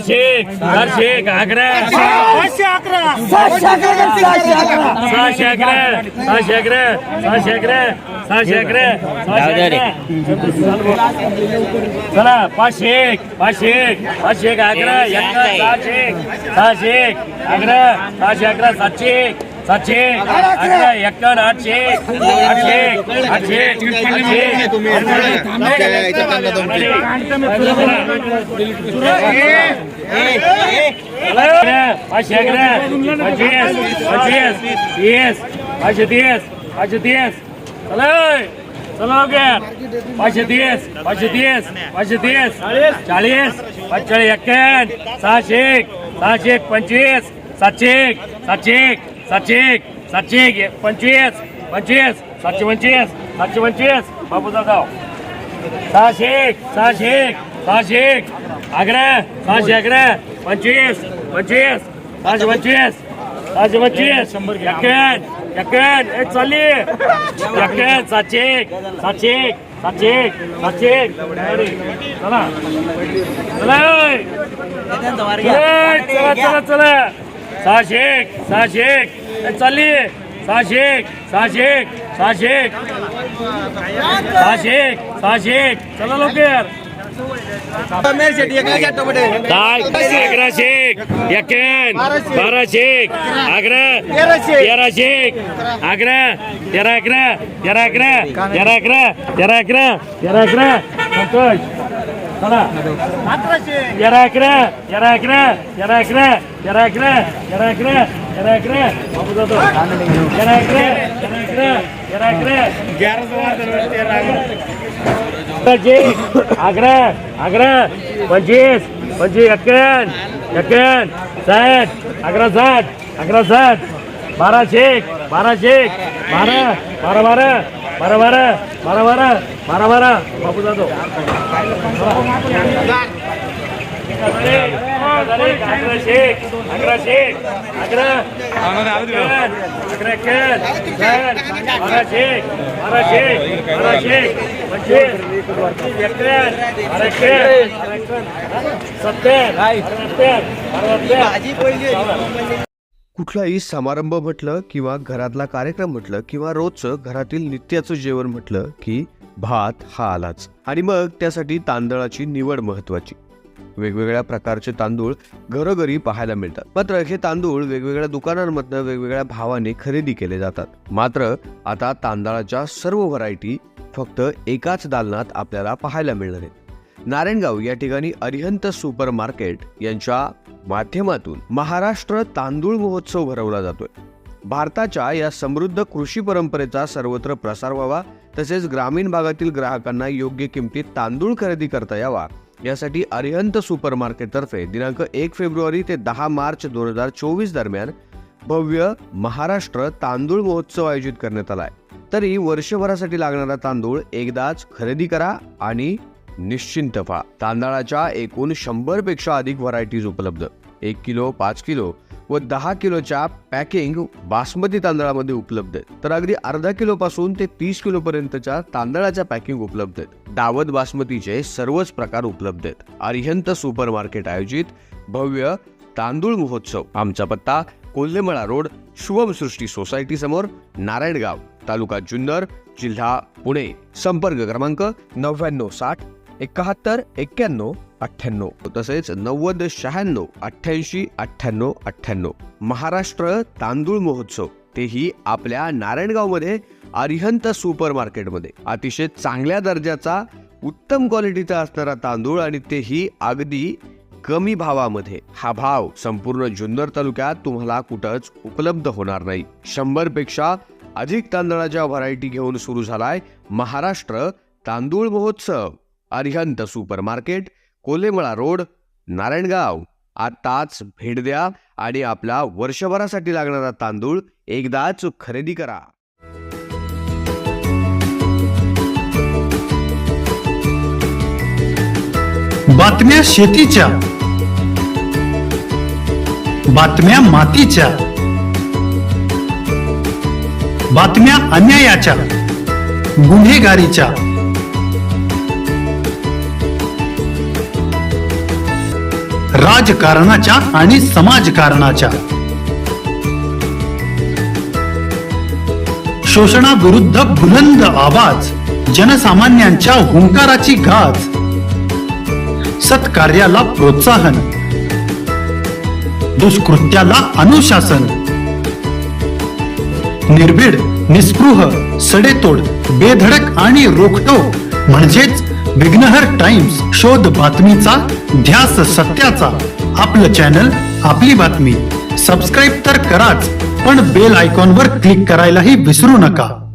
चारशे अकरा 611 चला 500 11 611 700 11 800 चलो गया 530 530 40 41 600 25 700 25 बाबू जाधव 600 11 25 चालली 700 चला 600 चालली 600 चला लवकर 11 25 12 बाबू जाधव 11 कुठलाही समारंभ म्हटलं किंवा घरातला कार्यक्रम म्हटलं किंवा रोजचं घरातील नित्याचं जेवण म्हटलं की भात हा आलाच. आणि मग त्यासाठी तांदळाची निवड महत्वाची. वेगवेगळ्या प्रकारचे तांदूळ घरोघरी पाहायला मिळतात. मात्र हे तांदूळ वेगवेगळ्या दुकानांमधनं वेगवेगळ्या भावाने खरेदी केले जातात. मात्र आता तांदळाच्या सर्व व्हरायटी फक्त एकाच दालनात आपल्याला पाहायला मिळणार आहेत. नारायणगाव या ठिकाणी अरिहंत सुपर मार्केट यांच्या माध्यमातून महाराष्ट्र तांदूळ महोत्सव भरवला जातोय. भारताच्या या समृद्ध कृषी परंपरेचा सर्वत्र प्रसार व्हावा, तसेच ग्रामीण भागातील ग्राहकांना योग्य किमतीत तांदूळ खरेदी करता यावा यासाठी अरिहंत सुपर मार्केट तर्फे दिनांक 1 फेब्रुवारी ते 10 मार्च 2024 दरम्यान भव्य महाराष्ट्र तांदूळ महोत्सव आयोजित करण्यात आलाय. तरी वर्षभरासाठी लागणारा तांदूळ एकदाच खरेदी करा आणि निश्चिंत व्हा. तांदळाच्या एकूण 100 पेक्षा अधिक व्हरायटीज उपलब्ध. 1 किलो, 5 किलो व 10 किलोच्या पॅकिंग बासमती तांदळामध्ये उपलब्ध आहेत. तर अगदी अर्धा किलो पासून ते 30 किलो पर्यंतच्या तांदळाच्या पॅकिंग उपलब्ध आहेत. दावत बासमतीचे सर्वच प्रकार उपलब्ध आहेत. अरिहंत सुपर मार्केट आयोजित भव्य तांदूळ महोत्सव. आमचा पत्ता कोल्हेमळा रोड, शुभम सृष्टी सोसायटी समोर, नारायणगाव, तालुका जुन्नर, जिल्हा पुणे. संपर्क क्रमांक 9960 71 91 98 तसेच 90 96 88 98 98. महाराष्ट्र तांदूळ महोत्सव, तेही आपल्या नारायणगाव मध्ये अरिहंत सुपर मार्केटमध्ये. अतिशय चांगल्या दर्जाचा उत्तम क्वालिटीचा असणारा तांदूळ आणि तेही अगदी कमी भावामध्ये. हा भाव संपूर्ण जुन्नर तालुक्यात तुम्हाला कुठंच उपलब्ध होणार नाही. 100 पेक्षा अधिक तांदळाच्या व्हरायटी घेऊन सुरू झालाय महाराष्ट्र तांदूळ महोत्सव. Arihant super market, Kolhemala road, Narayangaon. आताच भेट द्या आणि आपला वर्षभरासाठी लागणारा तांदूळ एकदाच खरेदी करा. बातम्या शेतीच्या, बातम्या मातीच्या, बातम्या अन्यायाच्या, गुन्हेगारीच्या, राजकारणाच्या आणि समाजकारणाच्या. शोषणाविरुद्ध बुलंद आवाज, जनसामान्यांच्या हुंकाराची गाज. सत्कार्याला प्रोत्साहन, दुष्कृत्याला अनुशासन. निर्भीड, निस्पृह, सडेतोड, बेधडक आणि रोखटोक म्हणजेच विघ्नहर टाइम्स. शोध बातमीचा, ध्यास सत्याचा. आपलं चॅनल, आपली बातमी. सबस्क्राईब तर कराच, पण बेल आयकॉनवर क्लिक करायलाही विसरू नका.